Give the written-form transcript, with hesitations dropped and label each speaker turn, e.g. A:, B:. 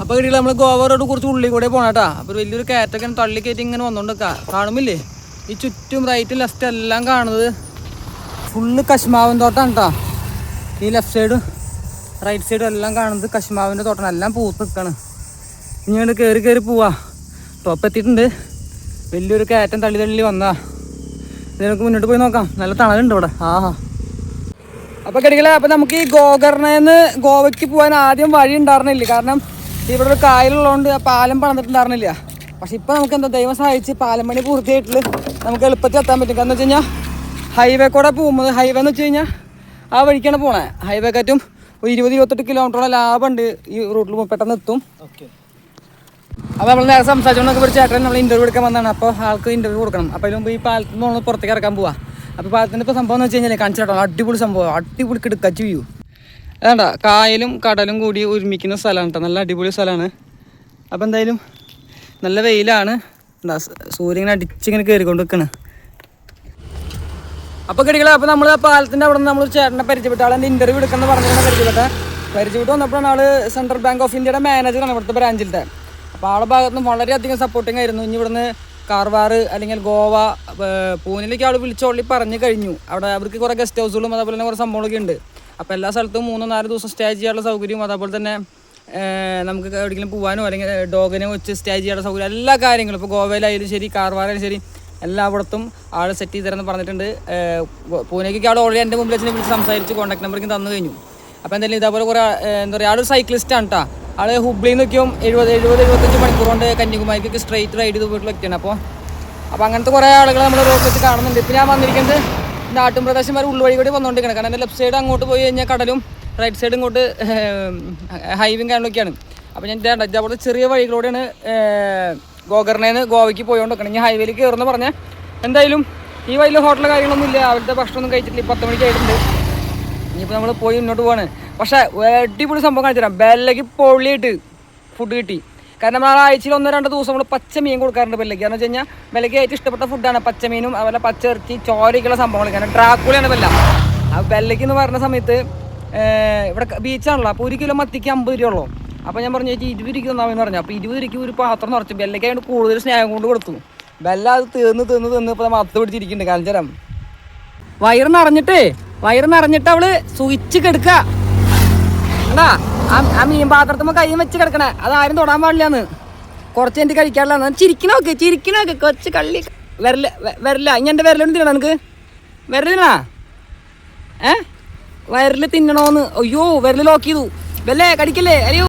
A: അപ്പോൾ കിട്ടിയില്ല നമ്മൾ ഗോവ റോഡ് കുറച്ച് ഉള്ളിൽ കൂടെ പോകണേട്ടാ. അപ്പോൾ വലിയൊരു കയറ്റൊക്കെ തള്ളി കയറ്റി ഇങ്ങനെ വന്നുകൊണ്ട് കാണുമില്ലേ ഈ ചുറ്റും റൈറ്റും ലെഫ്റ്റും എല്ലാം കാണുന്നത് ഫുള്ള് കശുമാവിൻ തോട്ടമാണ് കേട്ടോ. ഈ ലെഫ്റ്റ് സൈഡും റൈറ്റ് സൈഡും എല്ലാം കാണുന്നത് കശുമാവിൻ്റെ തോട്ടമാണ്. എല്ലാം പൂത്ത് നിൽക്കുകയാണ്. ഇങ്ങനെ കയറി കയറി പോവാ. ടോപ്പ് എത്തിയിട്ടുണ്ട്. വലിയൊരു കയറ്റം തള്ളി തള്ളി വന്നാ. ഇതിനൊക്കെ മുന്നോട്ട് പോയി നോക്കാം. നല്ല തണലുണ്ട് ഇവിടെ. ആഹാ. അപ്പോൾ കിടക്കില്ല. അപ്പോൾ നമുക്ക് ഈ ഗോകർണേന്ന് ഗോവയ്ക്ക് പോകാൻ ആദ്യം വഴി ഉണ്ടായിരുന്നില്ല. കാരണം ഇവിടെ ഒരു കായലുള്ളതുകൊണ്ട് ആ പാലം പണിതിട്ടുണ്ടായിരുന്നില്ല. പക്ഷെ ഇപ്പോൾ നമുക്ക് എന്താ ദൈവം സഹായിച്ച് പാലം പണി പൂർത്തിയായിട്ടില്ല നമുക്ക് എളുപ്പത്തിൽ എത്താൻ പറ്റും. കാരണം എന്ന് വെച്ച് കഴിഞ്ഞാൽ ഹൈവേ കൂടെ പോകുമ്പോൾ ഹൈവേ എന്ന് വെച്ച് കഴിഞ്ഞാൽ ആ വഴിക്കാണ് പോണേ. ഹൈവേ കാറ്റും ഒരു 20-28 കിലോമീറ്ററോളം ലാഭമുണ്ട് ഈ റൂട്ടിൽ പെട്ടെന്ന് എത്തും. ഓക്കെ. അപ്പോൾ നമ്മൾ നേരെ സംസാരിച്ചുകൊണ്ട് ഒരു ചേട്ടൻ നമ്മൾ ഇൻ്റർവ്യൂ എടുക്കാൻ വന്നതാണ്. അപ്പോൾ ആൾക്ക് ഇൻ്റർവ്യൂ കൊടുക്കണം. അപ്പോൾ അതിന് മുമ്പ് ഈ പാലത്തിൽ നിന്ന് നമ്മൾ പുറത്തേക്ക് ഇറക്കാൻ പോവാം. അപ്പോൾ പാലത്തിൻ്റെ ഇപ്പോൾ സംഭവം എന്ന് വെച്ച് കഴിഞ്ഞാൽ കാണിച്ചു കേട്ടോ, അടിപൊളി സംഭവം, അടിപൊളി കിടക്കച്ച് വ്യൂ. അതാണ്ട കായലും കടലും കൂടി ഒരുമിക്കുന്ന സ്ഥലമാണ് കേട്ടോ. നല്ല അടിപൊളി സ്ഥലമാണ്. അപ്പോൾ എന്തായാലും നല്ല വെയിലാണ്. എന്താ സൂര്യൻ ഇങ്ങനെ അടിച്ചിങ്ങനെ കയറിക്കൊണ്ട് നിൽക്കണം. അപ്പോൾ കിടികളെ അപ്പോൾ നമ്മൾ ആ പാലത്തിൻ്റെ അവിടെ നിന്ന് നമ്മൾ ചേട്ടനെ പരിചയപ്പെട്ട ആളെൻ്റെ ഇൻ്റർവ്യൂ എടുക്കുന്നത് പറഞ്ഞാൽ പരിചയപ്പെട്ട് വന്നപ്പോഴാണ് ആൾ സെൻട്രൽ ബാങ്ക് ഓഫ് ഇന്ത്യയുടെ മാനേജറാണ് ഇവിടുത്തെ ബ്രാഞ്ചിലത്തെ. അപ്പോൾ ആളുടെ ഭാഗത്ത് നിന്ന് വളരെയധികം സപ്പോർട്ടിങ് ആയിരുന്നു. ഇനി ഇവിടുന്ന് കാർവാർ അല്ലെങ്കിൽ ഗോവ പൂനെയിലേക്ക് ആൾ വിളിച്ചോളി പറഞ്ഞു കഴിഞ്ഞു. അവിടെ അവർക്ക് കുറേ ഗസ്റ്റ് ഹൗസുകളും അതേപോലെ തന്നെ കുറേ സംഭവങ്ങളൊക്കെ ഉണ്ട്. അപ്പോൾ എല്ലാ സ്ഥലത്തും 3-4 ദിവസം സ്റ്റേ ചെയ്യാനുള്ള സൗകര്യവും അതേപോലെ തന്നെ നമുക്ക് എവിടെയെങ്കിലും പോകാനോ അല്ലെങ്കിൽ ഡോഗിനെ വെച്ച് സ്റ്റേ ചെയ്യാനുള്ള സൗകര്യം എല്ലാ കാര്യങ്ങളും ഇപ്പോൾ ഗോവയിലായാലും ശരി കാർവാറായാലും ശരി എല്ലായിടത്തും ആൾ സെറ്റ് ചെയ്ത് തരാമെന്ന് പറഞ്ഞിട്ടുണ്ട്. പൂനെക്കൊക്കെ ആൾ ഓൾറെഡി എൻ്റെ മുമ്പിൽ വെച്ച് വിളിച്ച് സംസാരിച്ച് കോൺടാക്ട് നമ്പറേക്കും തന്നു കഴിഞ്ഞു. അപ്പോൾ എന്തായാലും ഇതേപോലെ കുറേ എന്താ പറയുക ആളൊരു സൈക്ലിസ്റ്റാണ് കേട്ടോ. ആൾ ഹുബ്ലിയിൽ നിന്നൊക്കെയും 70-75 മണിക്കൂർ കൊണ്ട് കന്യാകുമാരിക്കൊക്കെ സ്ട്രെയിറ്റ് റൈഡ് ചെയ്ത് പോയിട്ടുള്ള വ്യക്തിയാണ്. അപ്പോൾ അങ്ങനത്തെ കുറേ ആളുകൾ നമ്മൾ റോഡിൽ വെച്ച് കാണുന്നുണ്ട്. ഇപ്പോൾ ഞാൻ വന്നിരിക്കുന്നത് നാട്ടും പ്രദേശം വരെ ഉൾവഴി കൂടി വന്നുകൊണ്ടിരിക്കണം. കാരണം എൻ്റെ ലെഫ്റ്റ് സൈഡ് അങ്ങോട്ട് പോയി കഴിഞ്ഞാൽ കടലും റൈറ്റ് സൈഡ് ഇങ്ങോട്ട് ഹൈവേയും കാര്യങ്ങളൊക്കെയാണ്. അപ്പോൾ ഞാൻ ഇതേപോലെ ചെറിയ വഴികളോടെയാണ് ഗോകർണേന്ന് ഗോവയ്ക്ക് പോയിക്കൊണ്ടിരിക്കണം. ഇനി ഹൈവേയിൽ കയറുമെന്ന് പറഞ്ഞാൽ എന്തായാലും ഈ വഴിയിൽ ഹോട്ടൽ കാര്യങ്ങളൊന്നും ഇല്ല. അവിടുത്തെ ഭക്ഷണമൊന്നും കഴിച്ചിട്ടില്ല. 10 മണിക്ക് ആയിട്ടുണ്ട്. ഇനിയിപ്പോൾ നമ്മൾ പോയി മുന്നോട്ട് പോവാണ്. പക്ഷേ അടിപൊളി സംഭവം കാണിച്ചു തരാം. ബെല്ലയ്ക്ക് പൊള്ളിയിട്ട് ഫുഡ് കിട്ടി. കാരണം നമ്മൾ ആഴ്ചയിൽ 1-2 ദിവസം നമ്മൾ പച്ച മീൻ കൊടുക്കാറുണ്ട് ബെല്ലയ്ക്ക്. കാരണം വെച്ച് കഴിഞ്ഞാൽ ബെല്ലയ്ക്ക് ഏറ്റവും ഇഷ്ടപ്പെട്ട ഫുഡാണ് പച്ചമീനും അതുപോലെ പച്ചിറച്ചി ചോരയ്ക്കുള്ള സംഭവങ്ങൾ. കാരണം ഡ്രാക്കുളയാണ് ബെല്ല. ആ ബെല്ലയ്ക്ക് എന്ന് പറയുന്ന സമയത്ത് ഇവിടെ ബീച്ചാണല്ലോ. അപ്പോൾ 1 കിലോ മത്തിക്ക് 50 രൂപ ഉള്ളൂ. അപ്പോൾ ഞാൻ പറഞ്ഞു ചേച്ചി 20 രൂപ തന്നാമെന്ന് പറഞ്ഞു. അപ്പോൾ 20 രൂപയ്ക്ക് ഒരു പാത്രം നിറച്ചു. ബെല്ലയ്ക്ക് അതിന് കൂടുതൽ സ്നേഹം കൊണ്ട് കൊടുത്തു. ബെല്ല അത് തീർന്ന് ഇപ്പോൾ മത്ത് പിടിച്ചിരിക്കുന്നുണ്ട്. കാണിച്ചു തരാം. വയറ് നിറഞ്ഞിട്ട് അവള് സുയിച്ച് കിടക്കുക. എന്താ ആ മീൻ പാത്രത്തുമ്പോൾ കൈ വെച്ച് കിടക്കണേ. അതാരും തൊടാൻ പാടില്ലാന്ന്. കുറച്ച് എനിക്ക് കഴിക്കാറില്ല. ചിരിക്കണോക്കെ കൊച്ച് കള്ളി വരില്ല. ഇനി എൻ്റെ വിരലൊന്നും തിന്നണം. എനിക്ക് വിരലിനാ വയറിൽ തിന്നണോന്ന്. അയ്യോ വിരൽ ലോക്ക് ചെയ്തു. വല്ലേ കടിക്കല്ലേ. അയ്യോ.